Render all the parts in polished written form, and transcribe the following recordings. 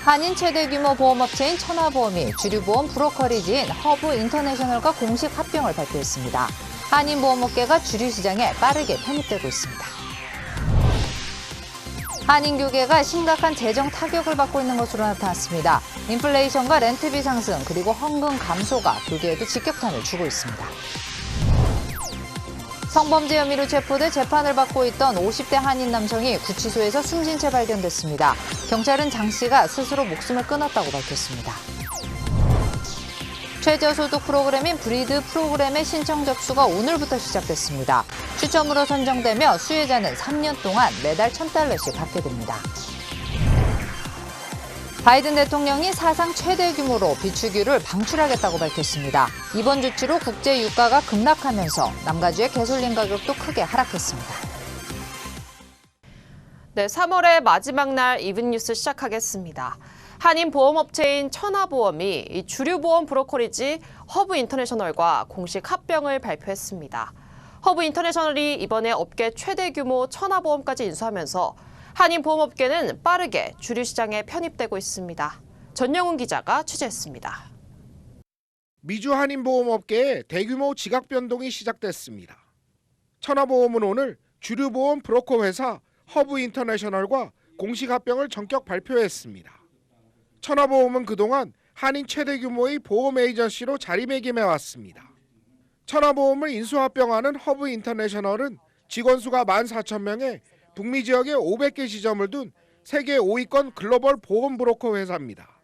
한인 최대 규모 보험업체인 천하보험이 주류보험 브로커리지인 허브 인터내셔널과 공식 합병을 발표했습니다. 한인 보험업계가 주류시장에 빠르게 편입되고 있습니다. 한인 교계가 심각한 재정 타격을 받고 있는 것으로 나타났습니다. 인플레이션과 렌트비 상승 그리고 헌금 감소가 교계에도 직격탄을 주고 있습니다. 성범죄 혐의로 체포돼 재판을 받고 있던 50대 한인 남성이 구치소에서 숨진 채 발견됐습니다. 경찰은 장 씨가 스스로 목숨을 끊었다고 밝혔습니다. 최저소득 프로그램인 브리드 프로그램의 신청 접수가 오늘부터 시작됐습니다. 추첨으로 선정되며 수혜자는 3년 동안 매달 $1,000씩 받게 됩니다. 바이든 대통령이 사상 최대 규모로 비축유를 방출하겠다고 밝혔습니다. 이번 조치로 국제 유가가 급락하면서 남가주의 가솔린 가격도 크게 하락했습니다. 네, 3월의 마지막 날 이븐 뉴스 시작하겠습니다. 한인 보험업체인 천하보험이 이 주류보험 브로커리지 허브 인터내셔널과 공식 합병을 발표했습니다. 허브 인터내셔널이 이번에 업계 최대 규모 천하보험까지 인수하면서 한인 보험업계는 빠르게 주류시장에 편입되고 있습니다. 전영훈 기자가 취재했습니다. 미주 한인 보험업계의 대규모 지각 변동이 시작됐습니다. 천하보험은 오늘 주류보험 브로커 회사 허브 인터내셔널과 공식 합병을 전격 발표했습니다. 천하보험은 그동안 한인 최대 규모의 보험 에이전시로 자리매김해왔습니다. 천하보험을 인수합병하는 허브 인터내셔널은 직원 수가 14,000명에 북미 지역에 500개 지점을 둔 세계 5위권 글로벌 보험 브로커 회사입니다.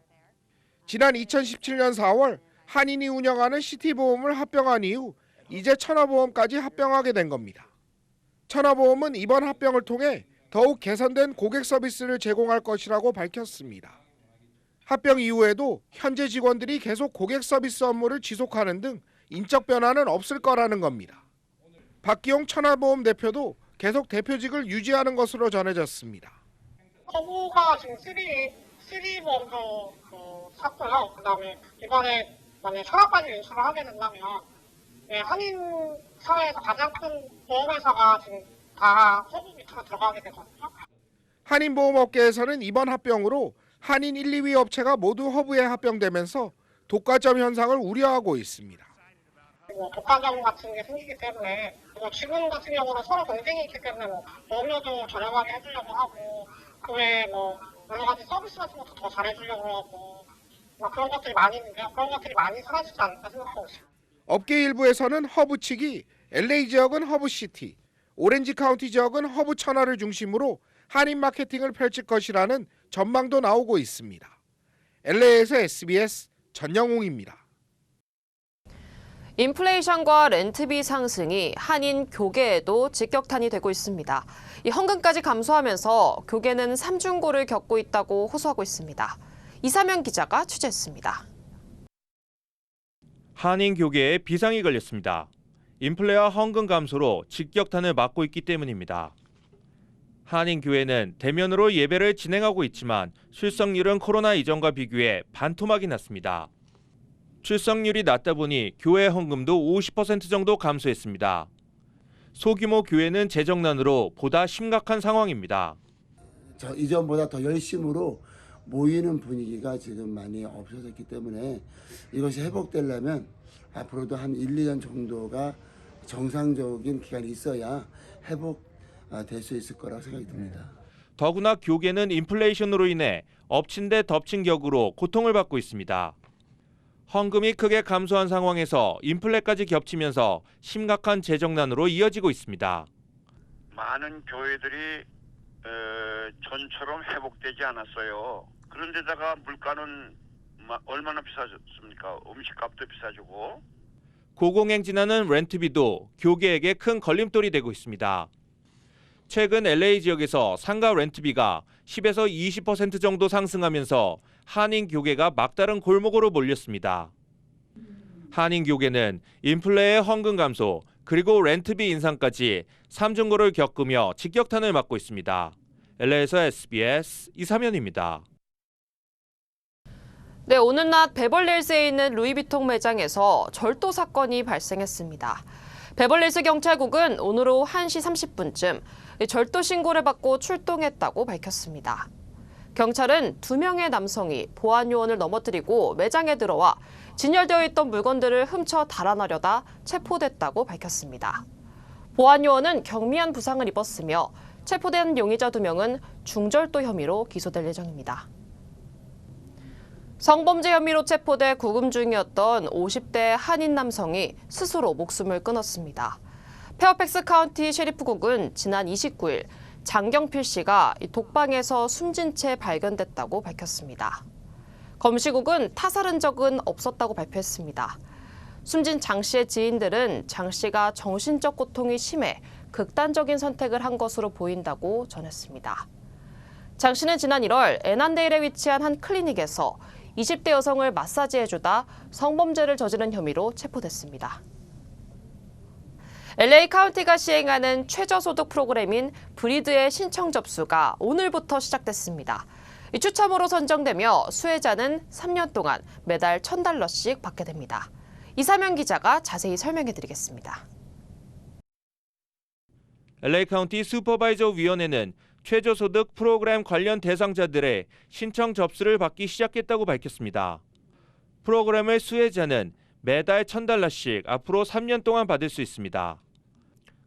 지난 2017년 4월 한인이 운영하는 시티보험을 합병한 이후 이제 천하보험까지 합병하게 된 겁니다. 천하보험은 이번 합병을 통해 더욱 개선된 고객 서비스를 제공할 것이라고 밝혔습니다. 합병 이후에도 현재 직원들이 계속 고객 서비스 업무를 지속하는 등 인적 변화는 없을 거라는 겁니다. 박기용 천하보험 대표도 계속 대표직을 유지하는 것으로 전해졌습니다. 허브가 지금 3보험도 샀고요. 그다음에 이번에 만약에 천하까지 인수를 하게 된다면 한인 사회에서 가장 큰 보험회사가 지금 다 허브 밑으로 들어가게 되거든요. 한인 보험업계에서는 이번 합병으로 한인 1, 2위 업체가 모두 허브에 합병되면서 독과점 현상을 우려하고 있습니다. 독과점 같은 게 생기기 때문에 지금 같은 경우는 서로 경쟁이 있기 때문에 보험료도 저렴하게 해주려고 하고 그 외에 여러 가지 서비스 같은 것도 더 잘해주려고 하고 그런 것들이 많이 있는데요. 그런 것들이 많이 사라지지 않을까 생각하고 있습니다. 업계 일부에서는 허브 측이 LA 지역은 허브시티, 오렌지 카운티 지역은 허브 천하를 중심으로 한인 마케팅을 펼칠 것이라는 전망도 나오고 있습니다. LA에서 SBS 전영웅입니다. 인플레이션과 렌트비 상승이 한인 교계에도 직격탄이 되고 있습니다. 이 헌금까지 감소하면서 교계는 삼중고를 겪고 있다고 호소하고 있습니다. 이사면 기자가 취재했습니다. 한인 교계에 비상이 걸렸습니다. 인플레와 헌금 감소로 직격탄을 맞고 있기 때문입니다. 한인 교회는 대면으로 예배를 진행하고 있지만 출석률은 코로나 이전과 비교해 반토막이 났습니다. 출석률이 낮다 보니 교회 헌금도 50% 정도 감소했습니다. 소규모 교회는 재정난으로 보다 심각한 상황입니다. 이전보다 더 열심으로 모이는 분위기가 지금 많이 없어졌기 때문에 이것이 회복되려면 앞으로도 한 1, 2년 정도가 정상적인 기간이 있어야 회복될 수 있을 거라고 생각이 듭니다. 더구나 교계는 인플레이션으로 인해 엎친 데 덮친 격으로 고통을 받고 있습니다. 헌금이 크게 감소한 상황에서 인플레까지 겹치면서 심각한 재정난으로 이어지고 있습니다. 많은 교회들이 전처럼 회복되지 않았어요. 그런데다가 물가는 얼마나 비싸졌습니까? 음식값도 비싸지고. 고공행진하는 렌트비도 교계에게 큰 걸림돌이 되고 있습니다. 최근 LA 지역에서 상가 렌트비가 10에서 20% 정도 상승하면서 한인 교계가 막다른 골목으로 몰렸습니다. 한인 교계는 인플레의 헌금 감소 그리고 렌트비 인상까지 삼중고를 겪으며 직격탄을 맞고 있습니다. LA에서 SBS 이사면입니다. 네, 오늘 낮 베벌리힐스에 있는 루이비통 매장에서 절도 사건이 발생했습니다. 베벌리힐스 경찰국은 오늘 오후 1시 30분쯤 절도 신고를 받고 출동했다고 밝혔습니다. 경찰은 2명의 남성이 보안 요원을 넘어뜨리고 매장에 들어와 진열되어 있던 물건들을 훔쳐 달아나려다 체포됐다고 밝혔습니다. 보안 요원은 경미한 부상을 입었으며 체포된 용의자 2명은 중절도 혐의로 기소될 예정입니다. 성범죄 혐의로 체포돼 구금 중이었던 50대 한인 남성이 스스로 목숨을 끊었습니다. 페어팩스 카운티 셰리프국은 지난 29일 장경필 씨가 독방에서 숨진 채 발견됐다고 밝혔습니다. 검시국은 타살 흔적은 없었다고 발표했습니다. 숨진 장 씨의 지인들은 장 씨가 정신적 고통이 심해 극단적인 선택을 한 것으로 보인다고 전했습니다. 장 씨는 지난 1월 애난데일에 위치한 한 클리닉에서 20대 여성을 마사지해주다 성범죄를 저지른 혐의로 체포됐습니다. LA 카운티가 시행하는 최저소득 프로그램인 브리드의 신청 접수가 오늘부터 시작됐습니다. 추첨으로 선정되며 수혜자는 3년 동안 매달 $1,000씩 받게 됩니다. 이사면 기자가 자세히 설명해드리겠습니다. LA 카운티 슈퍼바이저 위원회는 최저소득 프로그램 관련 대상자들의 신청 접수를 받기 시작했다고 밝혔습니다. 프로그램의 수혜자는 매달 $1,000씩 앞으로 3년 동안 받을 수 있습니다.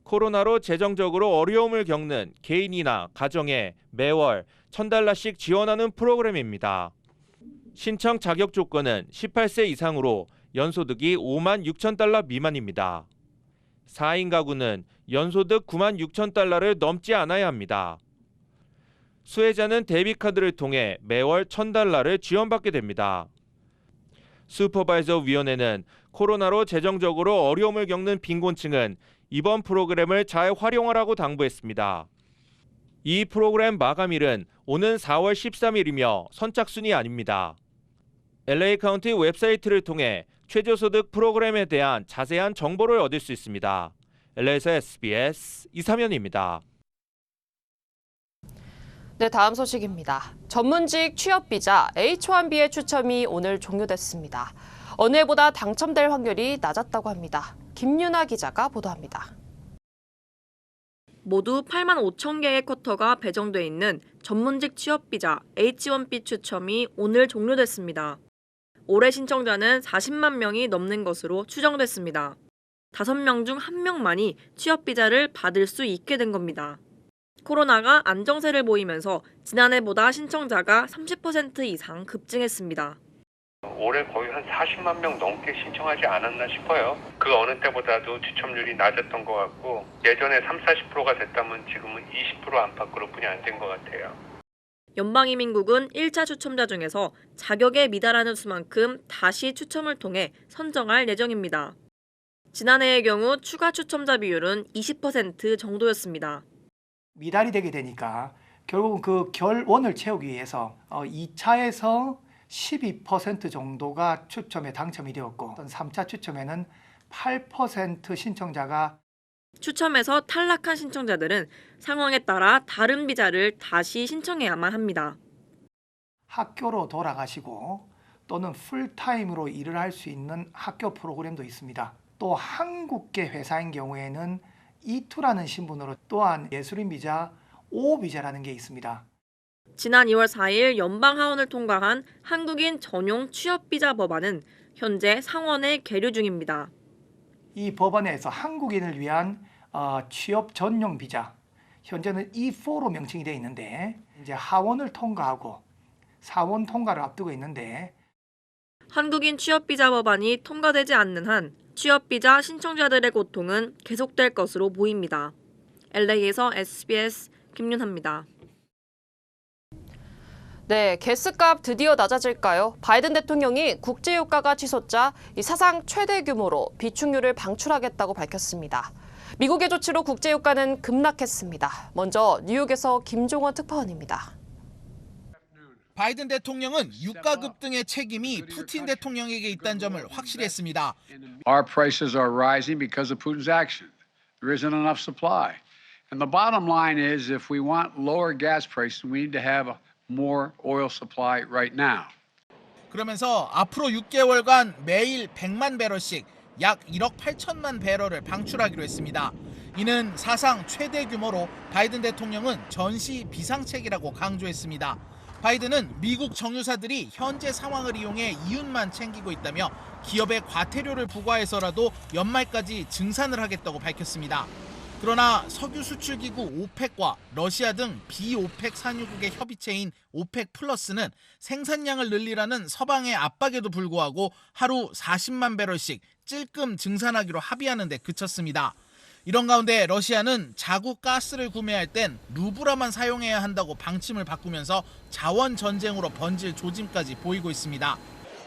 코로나로 재정적으로 어려움을 겪는 개인이나 가정에 매월 $1,000씩 지원하는 프로그램입니다. 신청 자격 조건은 18세 이상으로 연소득이 $56,000 미만입니다. 4인 가구는 연소득 $96,000를 넘지 않아야 합니다. 수혜자는 데비카드를 통해 매월 $1,000를 지원받게 됩니다. 슈퍼바이저 위원회는 코로나로 재정적으로 어려움을 겪는 빈곤층은 이번 프로그램을 잘 활용하라고 당부했습니다. 이 프로그램 마감일은 오는 4월 13일이며 선착순이 아닙니다. LA 카운티 웹사이트를 통해 최저소득 프로그램에 대한 자세한 정보를 얻을 수 있습니다. LA에서 SBS 이사면입니다. 네, 다음 소식입니다. 전문직 취업비자 H-1B의 추첨이 오늘 종료됐습니다. 어느 해보다 당첨될 확률이 낮았다고 합니다. 김윤아 기자가 보도합니다. 모두 8만 5천 개의 쿼터가 배정돼 있는 전문직 취업비자 H-1B 추첨이 오늘 종료됐습니다. 올해 신청자는 40만 명이 넘는 것으로 추정됐습니다. 5명 중 1명만이 취업비자를 받을 수 있게 된 겁니다. 코로나가 안정세를 보이면서 지난해보다 신청자가 30% 이상 급증했습니다. 올해 거의 한 40만 명 넘게 신청하지 않았나 싶어요. 그 어느 때보다도 추첨률이 낮았던 것 같고 예전에 30-40%가 됐다면 지금은 20% 안팎으로뿐이 안 된 것 같아요. 연방이민국은 1차 추첨자 중에서 자격에 미달하는 수만큼 다시 추첨을 통해 선정할 예정입니다. 지난해의 경우 추가 추첨자 비율은 20% 정도였습니다. 미달이 되게 되니까 결국은 그 결원을 채우기 위해서 2차에서 12% 정도가 추첨에 당첨이 되었고 3차 추첨에는 8% 신청자가 추첨에서 탈락한 신청자들은 상황에 따라 다른 비자를 다시 신청해야만 합니다. 학교로 돌아가시고 또는 풀타임으로 일을 할 수 있는 학교 프로그램도 있습니다. 또 한국계 회사인 경우에는 E2라는 신분으로 또한 예술인 비자, O 비자라는 게 있습니다. 지난 2월 4일 연방하원을 통과한 한국인 전용 취업비자 법안은 현재 상원에 계류 중입니다. 이 법안에서 한국인을 위한 취업 전용 비자, 현재는 E4로 명칭이 되어 있는데 이제 하원을 통과하고 사원 통과를 앞두고 있는데 한국인 취업비자 법안이 통과되지 않는 한 취업비자 신청자들의 고통은 계속될 것으로 보입니다. LA에서 SBS 김윤하입니다. 네, 가스값 드디어 낮아질까요? 바이든 대통령이 국제유가가 치솟자 사상 최대 규모로 비축유를 방출하겠다고 밝혔습니다. 미국의 조치로 국제유가는 급락했습니다. 먼저 뉴욕에서 김종원 특파원입니다. 바이든 대통령은 유가 급등의 책임이 푸틴 대통령에게 있다는 점을 확실히 했습니다. Our prices are rising because of Putin's action. There isn't enough supply. And the bottom line is if we want lower gas prices, we need to have more oil supply right now. 그러면서 앞으로 6개월간 매일 100만 배럴씩 약 1억 8천만 배럴을 방출하기로 했습니다. 이는 사상 최대 규모로 바이든 대통령은 전시 비상책이라고 강조했습니다. 바이든은 미국 정유사들이 현재 상황을 이용해 이윤만 챙기고 있다며 기업에 과태료를 부과해서라도 연말까지 증산을 하겠다고 밝혔습니다. 그러나 석유 수출기구 오펙과 러시아 등 비오펙 산유국의 협의체인 오펙 플러스는 생산량을 늘리라는 서방의 압박에도 불구하고 하루 40만 배럴씩 찔끔 증산하기로 합의하는 데 그쳤습니다. 이런 가운데 러시아는 자국 가스를 구매할 땐 루블화만 사용해야 한다고 방침을 바꾸면서 자원 전쟁으로 번질 조짐까지 보이고 있습니다.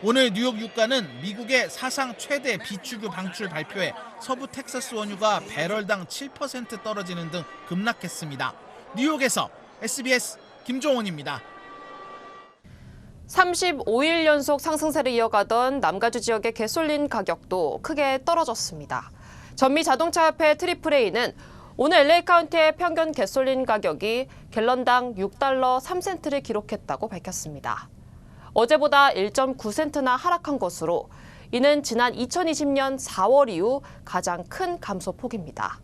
오늘 뉴욕 유가는 미국의 사상 최대 비축유 방출 발표에 서부 텍사스 원유가 배럴당 7% 떨어지는 등 급락했습니다. 뉴욕에서 SBS 김종원입니다. 35일 연속 상승세를 이어가던 남가주 지역의 가솔린 가격도 크게 떨어졌습니다. 전미자동차협회 AAA는 오늘 LA 카운티의 평균 가솔린 가격이 갤런당 6달러 3센트를 기록했다고 밝혔습니다. 어제보다 1.9센트나 하락한 것으로 이는 지난 2020년 4월 이후 가장 큰 감소폭입니다.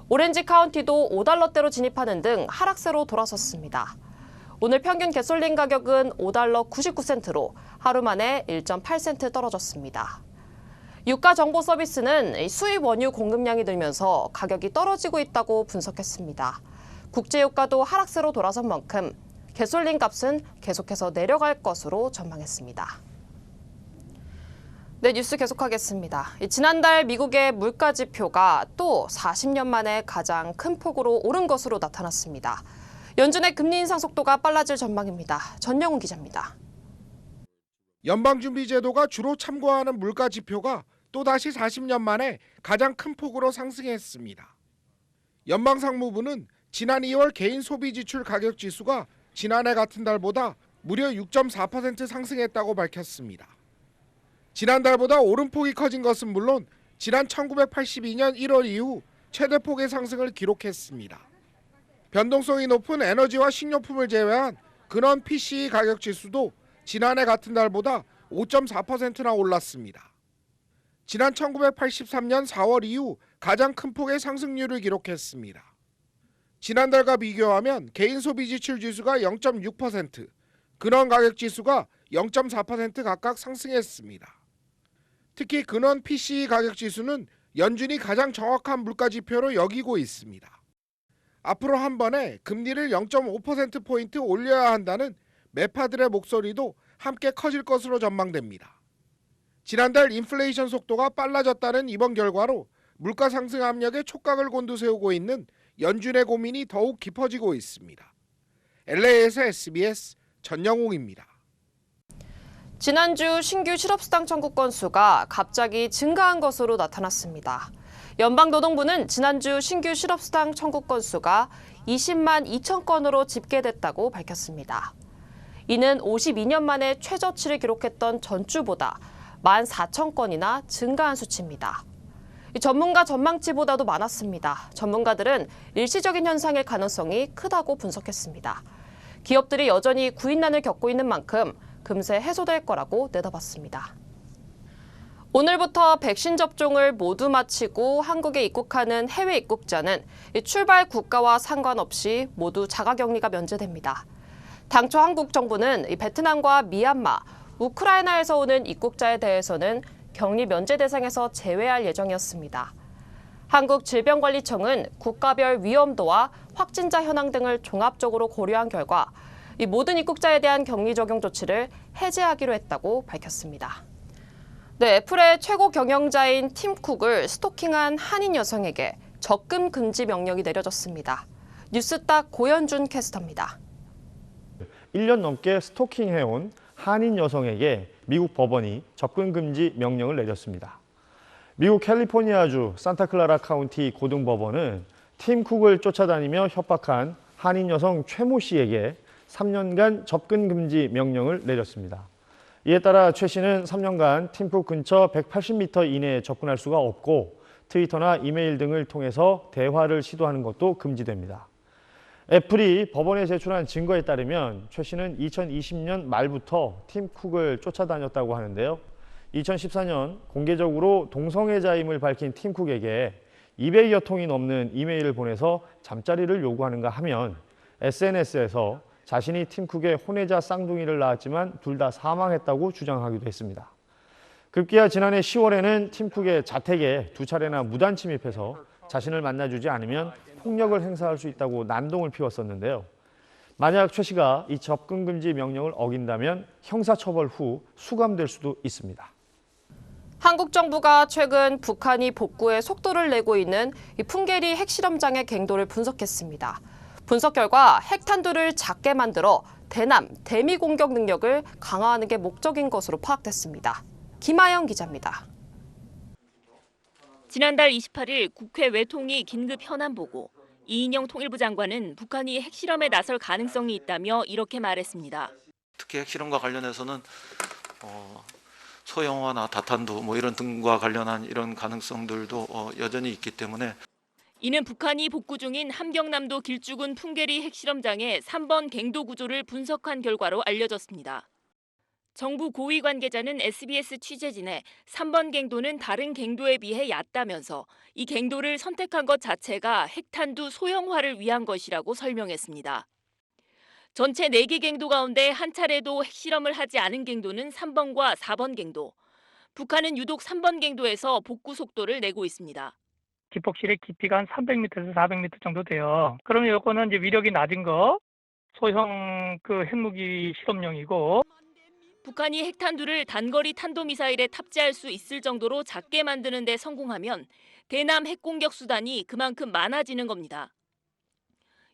오렌지 카운티도 5달러대로 진입하는 등 하락세로 돌아섰습니다. 오늘 평균 가솔린 가격은 5달러 99센트로 하루 만에 1.8센트 떨어졌습니다. 유가 정보 서비스는 수입 원유 공급량이 늘면서 가격이 떨어지고 있다고 분석했습니다. 국제유가도 하락세로 돌아선 만큼 가솔린 값은 계속해서 내려갈 것으로 전망했습니다. 네, 뉴스 계속하겠습니다. 지난달 미국의 물가 지표가 또 40년 만에 가장 큰 폭으로 오른 것으로 나타났습니다. 연준의 금리 인상 속도가 빨라질 전망입니다. 전영훈 기자입니다. 연방준비제도가 주로 참고하는 물가 지표가 또다시 40년 만에 가장 큰 폭으로 상승했습니다. 연방상무부는 지난 2월 개인 소비지출 가격지수가 지난해 같은 달보다 무려 6.4% 상승했다고 밝혔습니다. 지난달보다 오름폭이 커진 것은 물론 지난 1982년 1월 이후 최대폭의 상승을 기록했습니다. 변동성이 높은 에너지와 식료품을 제외한 근원 PCE 가격지수도 지난해 같은 달보다 5.4%나 올랐습니다. 지난 1983년 4월 이후 가장 큰 폭의 상승률을 기록했습니다. 지난달과 비교하면 개인 소비 지출 지수가 0.6%, 근원 가격 지수가 0.4% 각각 상승했습니다. 특히 근원 PCE 가격 지수는 연준이 가장 정확한 물가 지표로 여기고 있습니다. 앞으로 한 번에 금리를 0.5%포인트 올려야 한다는 매파들의 목소리도 함께 커질 것으로 전망됩니다. 지난달 인플레이션 속도가 빨라졌다는 이번 결과로 물가 상승 압력에 촉각을 곤두세우고 있는 연준의 고민이 더욱 깊어지고 있습니다. LA에서 SBS 전영웅입니다. 지난주 신규 실업수당 청구 건수가 갑자기 증가한 것으로 나타났습니다. 연방노동부는 지난주 신규 실업수당 청구 건수가 20만 2천 건으로 집계됐다고 밝혔습니다. 이는 52년 만에 최저치를 기록했던 전주보다 1만 4천 건이나 증가한 수치입니다. 전문가 전망치보다도 많았습니다. 전문가들은 일시적인 현상일 가능성이 크다고 분석했습니다. 기업들이 여전히 구인난을 겪고 있는 만큼 금세 해소될 거라고 내다봤습니다. 오늘부터 백신 접종을 모두 마치고 한국에 입국하는 해외 입국자는 출발 국가와 상관없이 모두 자가격리가 면제됩니다. 당초 한국 정부는 베트남과 미얀마, 우크라이나에서 오는 입국자에 대해서는 격리 면제 대상에서 제외할 예정이었습니다. 한국질병관리청은 국가별 위험도와 확진자 현황 등을 종합적으로 고려한 결과 이 모든 입국자에 대한 격리 적용 조치를 해제하기로 했다고 밝혔습니다. 네, 애플의 최고 경영자인 팀 쿡을 스토킹한 한인 여성에게 접근 금지 명령이 내려졌습니다. 뉴스딱 고현준 캐스터입니다. 1년 넘게 스토킹해온 한인 여성에게 미국 법원이 접근 금지 명령을 내렸습니다. 미국 캘리포니아주 산타클라라 카운티 고등법원은 팀 쿡을 쫓아다니며 협박한 한인 여성 최 모 씨에게 3년간 접근 금지 명령을 내렸습니다. 이에 따라 최 씨는 3년간 팀 쿡 근처 180m 이내에 접근할 수가 없고 트위터나 이메일 등을 통해서 대화를 시도하는 것도 금지됩니다. 애플이 법원에 제출한 증거에 따르면 최 씨는 2020년 말부터 팀 쿡을 쫓아다녔다고 하는데요. 2014년 공개적으로 동성애자임을 밝힌 팀 쿡에게 200여 통이 넘는 이메일을 보내서 잠자리를 요구하는가 하면 SNS에서 자신이 팀쿡의 혼외자 쌍둥이를 낳았지만 둘 다 사망했다고 주장하기도 했습니다. 급기야 지난해 10월에는 팀쿡의 자택에 2차례나 무단 침입해서 자신을 만나주지 않으면 폭력을 행사할 수 있다고 난동을 피웠었는데요. 만약 최 씨가 이 접근 금지 명령을 어긴다면 형사처벌 후 수감될 수도 있습니다. 한국 정부가 최근 북한이 복구에 속도를 내고 있는 이 풍계리 핵실험장의 갱도를 분석했습니다. 분석 결과 핵탄두를 작게 만들어 대남, 대미 공격 능력을 강화하는 게 목적인 것으로 파악됐습니다. 김아영 기자입니다. 지난달 28일 국회 외통위 긴급 현안 보고 이인영 통일부 장관은 북한이 핵실험에 나설 가능성이 있다며 이렇게 말했습니다. 특히 핵실험과 관련해서는 소형화나 다탄두 이런 등과 관련한 이런 가능성들도 여전히 있기 때문에 이는 북한이 복구 중인 함경남도 길쭉은 풍계리 핵실험장의 3번 갱도 구조를 분석한 결과로 알려졌습니다. 정부 고위 관계자는 SBS 취재진에 3번 갱도는 다른 갱도에 비해 얕다면서 이 갱도를 선택한 것 자체가 핵탄두 소형화를 위한 것이라고 설명했습니다. 전체 4개 갱도 가운데 한 차례도 핵실험을 하지 않은 갱도는 3번과 4번 갱도. 북한은 유독 3번 갱도에서 복구 속도를 내고 있습니다. 기폭실의 깊이가 한 300m에서 400m 정도 돼요. 그러면 이거는 이제 위력이 낮은 거, 소형 핵무기 실험용이고. 북한이 핵탄두를 단거리 탄도미사일에 탑재할 수 있을 정도로 작게 만드는 데 성공하면 대남 핵공격 수단이 그만큼 많아지는 겁니다.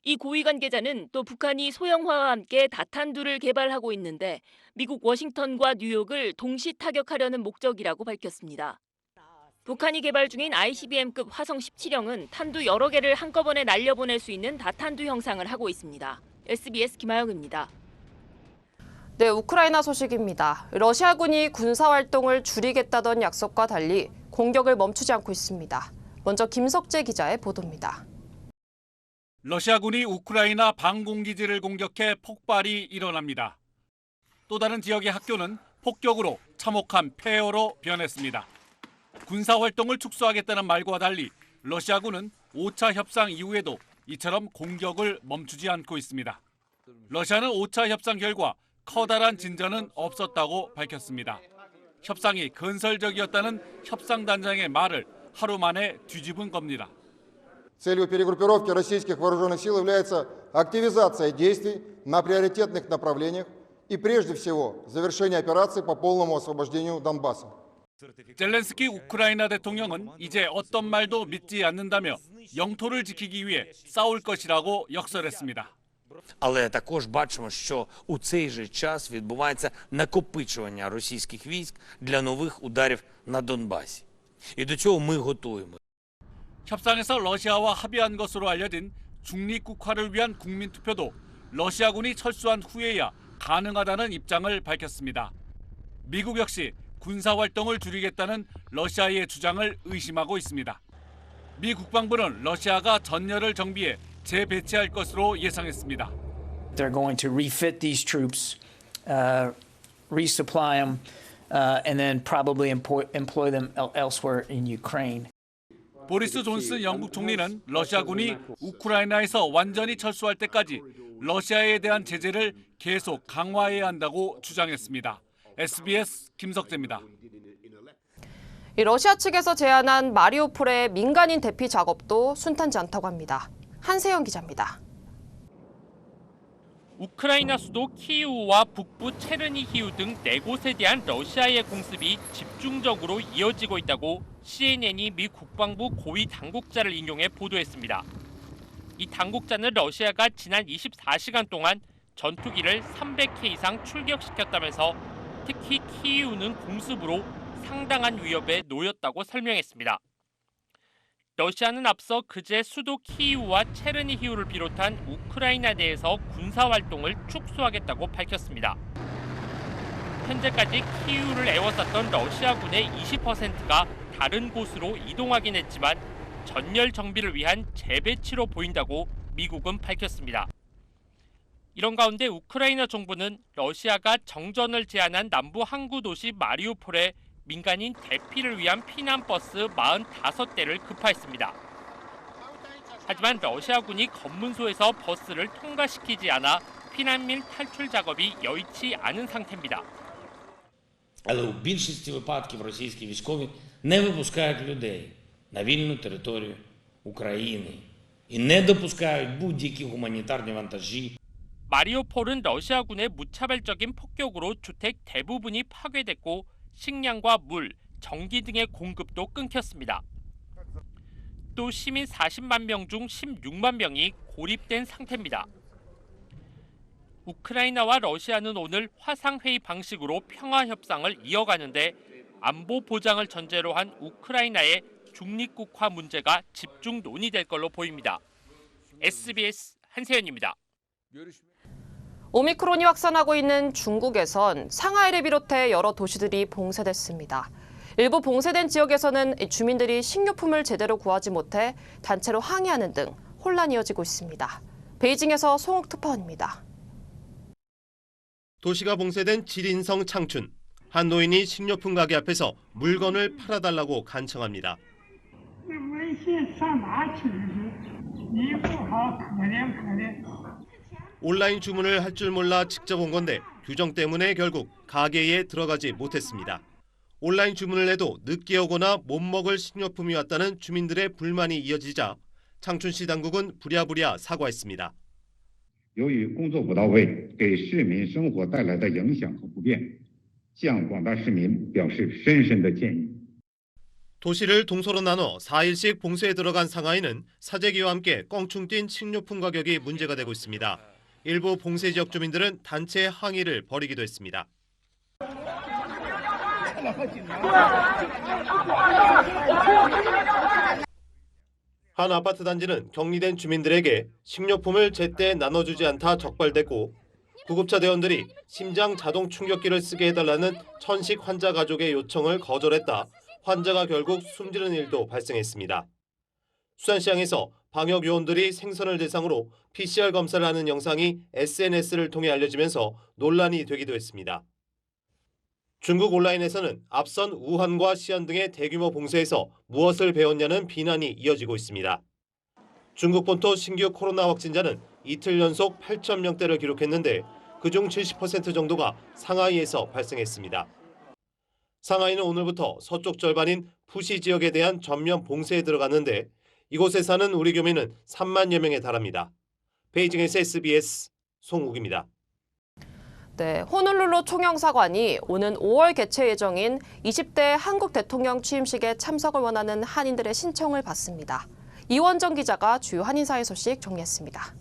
이 고위 관계자는 또 북한이 소형화와 함께 다탄두를 개발하고 있는데 미국 워싱턴과 뉴욕을 동시 타격하려는 목적이라고 밝혔습니다. 북한이 개발 중인 ICBM급 화성 17형은 탄두 여러 개를 한꺼번에 날려보낼 수 있는 다탄두 형상을 하고 있습니다. SBS 김아영입니다. 네, 우크라이나 소식입니다. 러시아군이 군사활동을 줄이겠다던 약속과 달리 공격을 멈추지 않고 있습니다. 먼저 김석재 기자의 보도입니다. 러시아군이 우크라이나 방공기지를 공격해 폭발이 일어납니다. 또 다른 지역의 학교는 폭격으로 참혹한 폐허로 변했습니다. 군사활동을 축소하겠다는 말과 달리 러시아군은 5차 협상 이후에도 이처럼 공격을 멈추지 않고 있습니다. 러시아는 5차 협상 결과 커다란 진전은 없었다고 밝혔습니다. 협상이 건설적이었다는 협상단장의 말을 하루 만에 뒤집은 겁니다. Целью перегруппировки российских вооруженных сил является активизация действий на приоритетных направлениях и прежде всего завершение операции по полному освобождению Донбасса. 젤렌스키 우크라이나 대통령은 이제 어떤 말도 믿지 않는다며 영토를 지키기 위해 싸울 것이라고 역설했습니다. Але також бачимо, що у цей же час відбувається накопичування російських військ для нових ударів на Донбасі. І до цього ми готуємо. 협상에서 러시아와 합의한 것으로 알려진 중립국화를 위한 국민투표도 러시아군이 철수한 후에야 가능하다는 입장을 밝혔습니다. 미국 역시 군사활동을 줄이겠다는 러시아의 주장을 의심하고 있습니다. 미 국방부는 러시아가 전열을 정비해 재배치할 것으로 예상했습니다. They're going to refit these troops, resupply them, and then probably employ them elsewhere in Ukraine. 보리스 존슨 영국 총리는 러시아군이 우크라이나에서 완전히 철수할 때까지 러시아에 대한 제재를 계속 강화해야 한다고 주장했습니다. SBS 김석재입니다. 러시아 측에서 제안한 마리우폴의 민간인 대피 작업도 순탄치 않다고 합니다. 한세영 기자입니다. 우크라이나 수도 키이우와 북부 체르니히우 등 4곳에 대한 러시아의 공습이 집중적으로 이어지고 있다고 CNN이 미 국방부 고위 당국자를 인용해 보도했습니다. 이 당국자는 러시아가 지난 24시간 동안 전투기를 300회 이상 출격시켰다면서 특히 키이우는 공습으로 상당한 위협에 놓였다고 설명했습니다. 러시아는 앞서 그제 수도 키이우와 체르니히우를 비롯한 우크라이나 내에서 군사활동을 축소하겠다고 밝혔습니다. 현재까지 키이우를 에워쌌던 러시아군의 20%가 다른 곳으로 이동하긴 했지만 전열 정비를 위한 재배치로 보인다고 미국은 밝혔습니다. 이런 가운데 우크라이나 정부는 러시아가 정전을 제한한 남부 항구 도시 마리우폴에 민간인 대피를 위한 피난버스 45대를 급파했습니다. 하지만 러시아군이 검문소에서 버스를 통과시키지 않아 피난민 탈출 작업이 여의치 않은 상태입니다. Але у більшості випадків російські військові не випускають людей на вільну територію України і не допускають будь-які гуманітарні вантажі. 마리우폴은 러시아군의 무차별적인 폭격으로 주택 대부분이 파괴됐고 식량과 물, 전기 등의 공급도 끊겼습니다. 또 시민 40만 명 중 16만 명이 고립된 상태입니다. 우크라이나와 러시아는 오늘 화상회의 방식으로 평화협상을 이어가는데 안보 보장을 전제로 한 우크라이나의 중립국화 문제가 집중 논의될 걸로 보입니다. SBS 한세현입니다. 오미크론이 확산하고 있는 중국에선 상하이를 비롯해 여러 도시들이 봉쇄됐습니다. 일부 봉쇄된 지역에서는 주민들이 식료품을 제대로 구하지 못해 단체로 항의하는 등 혼란이 이어지고 있습니다. 베이징에서 송욱 특파원입니다. 도시가 봉쇄된 지린성 창춘. 한 노인이 식료품 가게 앞에서 물건을 팔아달라고 간청합니다. 온라인 주문을 할 줄 몰라 직접 온 건데 규정 때문에 결국 가게에 들어가지 못했습니다. 온라인 주문을 해도 늦게 오거나 못 먹을 식료품이 왔다는 주민들의 불만이 이어지자 창춘시 당국은 부랴부랴 사과했습니다. 由于工作不到位，给市民生活带来的影响和不便，向广大市民表示深深的歉意。 도시를 동서로 나눠 4일씩 봉쇄에 들어간 상하이는 사재기와 함께 껑충 뛴 식료품 가격이 문제가 되고 있습니다. 일부 봉쇄 지역 주민들은 단체 항의를 벌이기도 했습니다. 한 아파트 단지는 격리된 주민들에게 식료품을 제때 나눠주지 않다 적발됐고 구급차 대원들이 심장 자동 충격기를 쓰게 해달라는 천식 환자 가족의 요청을 거절했다. 환자가 결국 숨지는 일도 발생했습니다. 수산시장에서 방역 요원들이 생선을 대상으로 PCR 검사를 하는 영상이 SNS를 통해 알려지면서 논란이 되기도 했습니다. 중국 온라인에서는 앞선 우한과 시안 등의 대규모 봉쇄에서 무엇을 배웠냐는 비난이 이어지고 있습니다. 중국 본토 신규 코로나 확진자는 이틀 연속 8,000명대를 기록했는데 그중 70% 정도가 상하이에서 발생했습니다. 상하이는 오늘부터 서쪽 절반인 푸시 지역에 대한 전면 봉쇄에 들어갔는데 이곳에 사는 우리 교민은 3만여 명에 달합니다. 베이징에서 SBS 송욱입니다. 네, 호놀룰루 총영사관이 오는 5월 개최 예정인 20대 한국 대통령 취임식에 참석을 원하는 한인들의 신청을 받습니다. 이원정 기자가 주요 한인사회 소식 정리했습니다.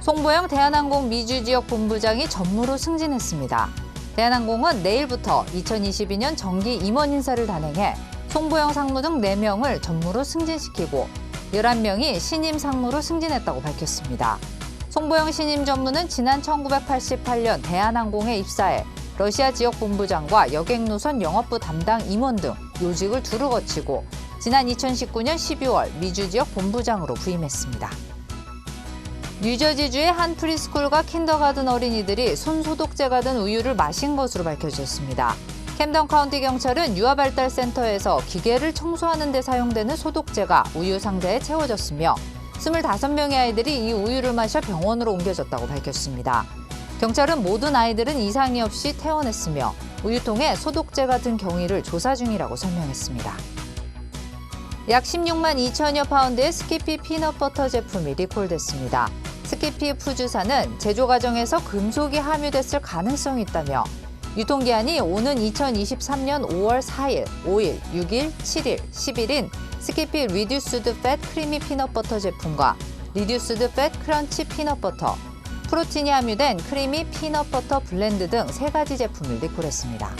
송보영 대한항공 미주 지역 본부장이 전무로 승진했습니다. 대한항공은 내일부터 2022년 정기 임원 인사를 단행해 송보영 상무 등 4명을 전무로 승진시키고 11명이 신임 상무로 승진했다고 밝혔습니다. 송보영 신임 전무는 지난 1988년 대한항공에 입사해 러시아 지역 본부장과 여객노선 영업부 담당 임원 등 요직을 두루 거치고 지난 2019년 12월 미주 지역 본부장으로 부임했습니다. 뉴저지주의 한 프리스쿨과 킨더가든 어린이들이 손소독제가 든 우유를 마신 것으로 밝혀졌습니다. 캠던 카운티 경찰은 유아발달센터에서 기계를 청소하는 데 사용되는 소독제가 우유 상자에 채워졌으며 25명의 아이들이 이 우유를 마셔 병원으로 옮겨졌다고 밝혔습니다. 경찰은 모든 아이들은 이상이 없이 퇴원했으며 우유통에 소독제가 든 경위를 조사 중이라고 설명했습니다. 약 16만 2천여 파운드의 스키피 피넛버터 제품이 리콜됐습니다. 스키피 푸주사는 제조 과정에서 금속이 함유됐을 가능성이 있다며 유통기한이 오는 2023년 5월 4일, 5일, 6일, 7일, 10일인 스키피 리듀스드 팻 크리미 피넛버터 제품과 리듀스드 팻 크런치 피넛버터, 프로틴이 함유된 크리미 피넛버터 블렌드 등 3가지 제품을 리콜했습니다.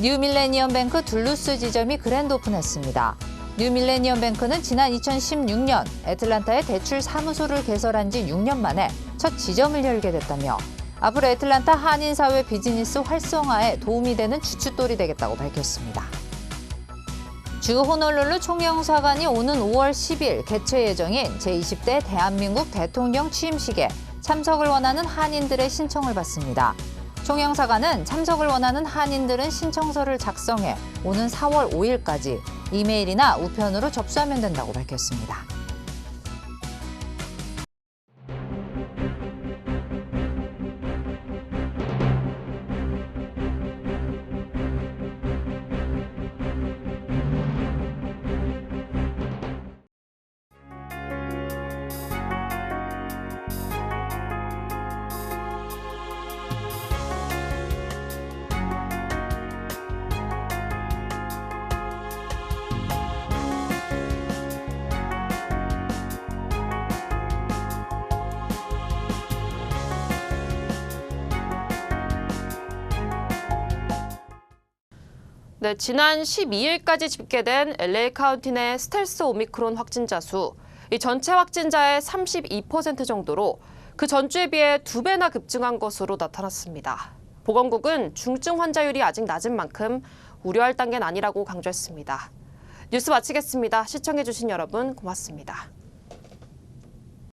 뉴밀레니엄뱅크 둘루스 지점이 그랜드 오픈했습니다. 뉴밀레니엄뱅크는 지난 2016년 애틀란타에 대출 사무소를 개설한 지 6년 만에 첫 지점을 열게 됐다며 앞으로 애틀란타 한인사회 비즈니스 활성화에 도움이 되는 주춧돌이 되겠다고 밝혔습니다. 주 호놀룰루 총영사관이 오는 5월 10일 개최 예정인 제20대 대한민국 대통령 취임식에 참석을 원하는 한인들의 신청을 받습니다. 총영사관은 참석을 원하는 한인들은 신청서를 작성해 오는 4월 5일까지 이메일이나 우편으로 접수하면 된다고 밝혔습니다. 네, 지난 12일까지 집계된 LA 카운티 내 스텔스 오미크론 확진자 수, 이 전체 확진자의 32% 정도로 그 전주에 비해 2배나 급증한 것으로 나타났습니다. 보건국은 중증 환자율이 아직 낮은 만큼 우려할 단계는 아니라고 강조했습니다. 뉴스 마치겠습니다. 시청해주신 여러분 고맙습니다.